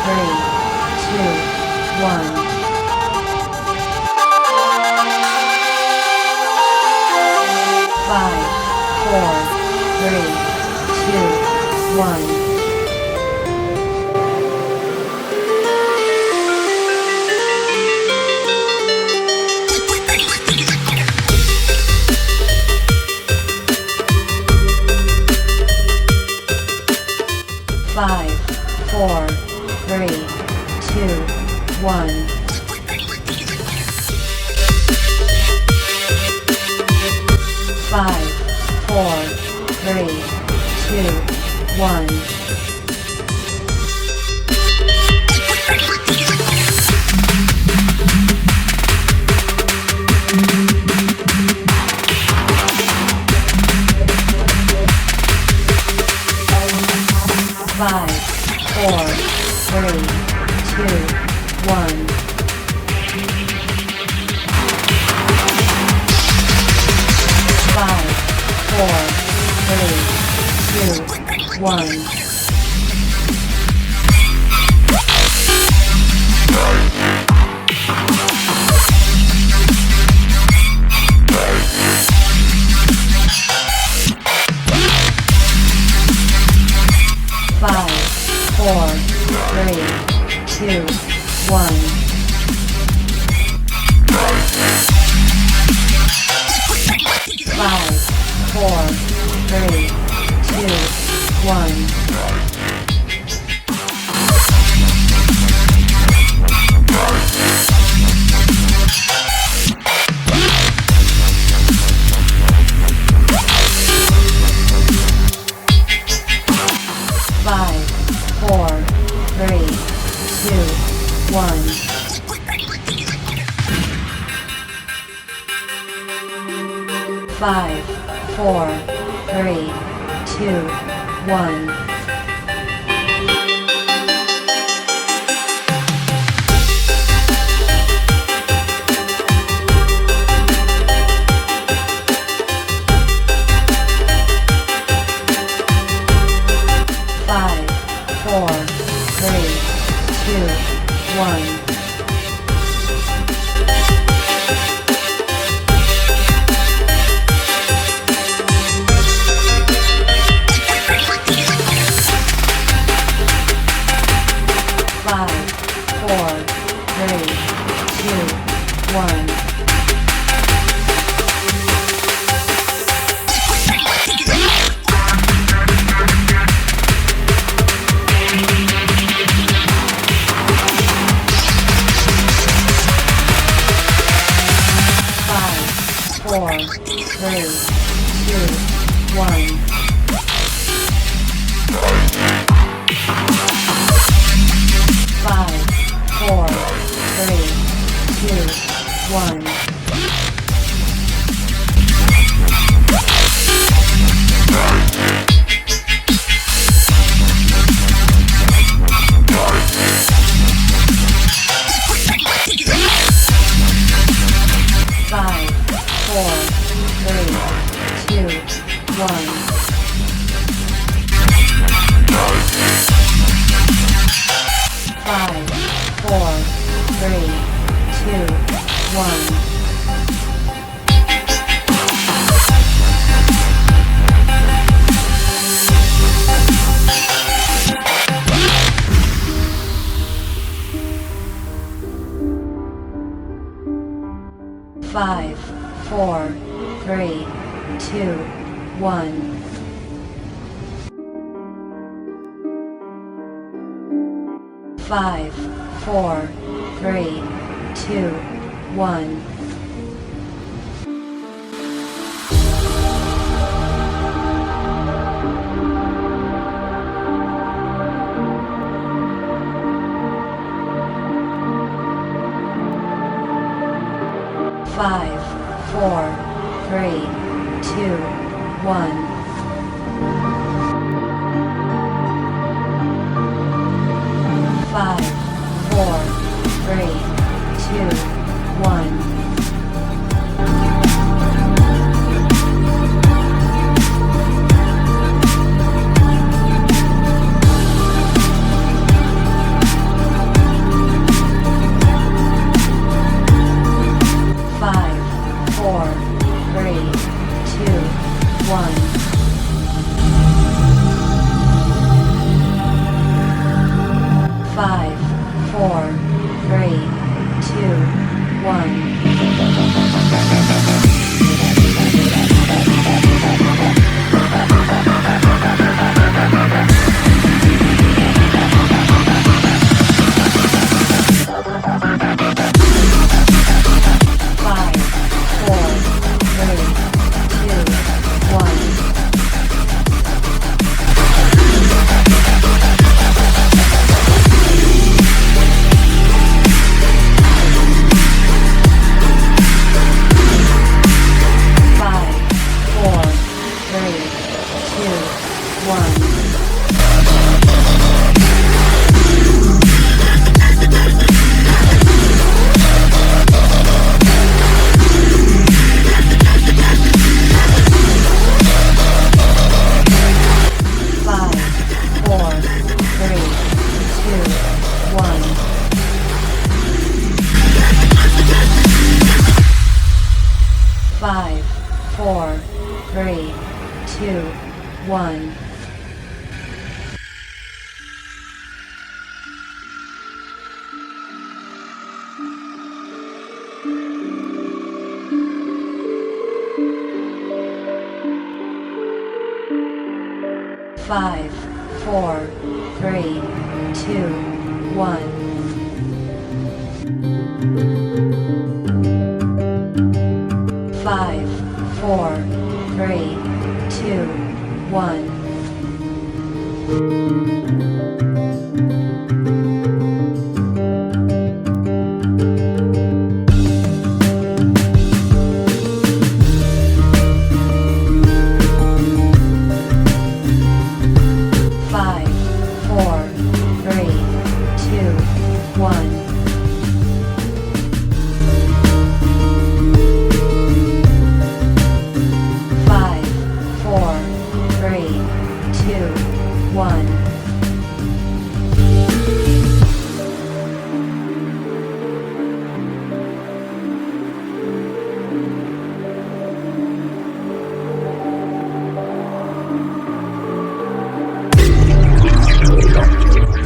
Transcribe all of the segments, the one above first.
three, two, one. 5, 4, 3, 2, 1. 5, 4, 3, 2, 1. 5, 4, 3, 2, 1. 5, 4, 3, 2, 1. 5, 4, 3, 2, 1. 5, 4, 3, 2, 1. 5, 4, 3, 2, 1. 5, 4, 3, 2, 1. 5, 4, 3, 2, 1. 5, 4, 3, 2, 1. 5, 4, 3, 2, 1. 4, 3, 2, 1. 5, 4, 3, 2, 1. 5, 4, 3, 2, 1. 5, 4, 3, 2, 1. 5, 4, 3, 2, 1. 5, 4, 3, 2, 1. 5, 4, 3, 2, 1. 5, 4, 3, 2, 1. 5, 4, 3, 2, 1. 5, 4, 3, 2, 1. 5, 4, 3, 2, 1. 5, 4, 3, 2, 1. 5, 4, 3, 2, 1. 5, 4, 3, 2, 1.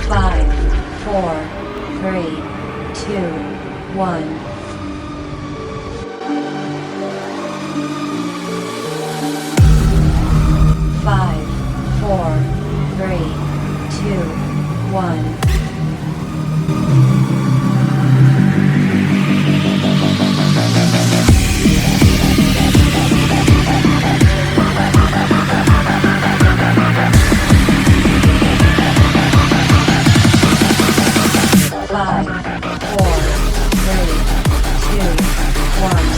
5, 4, 3, 2, 1. 5, 4, 3, 2, 1. 5, 4, 3, 2, 1.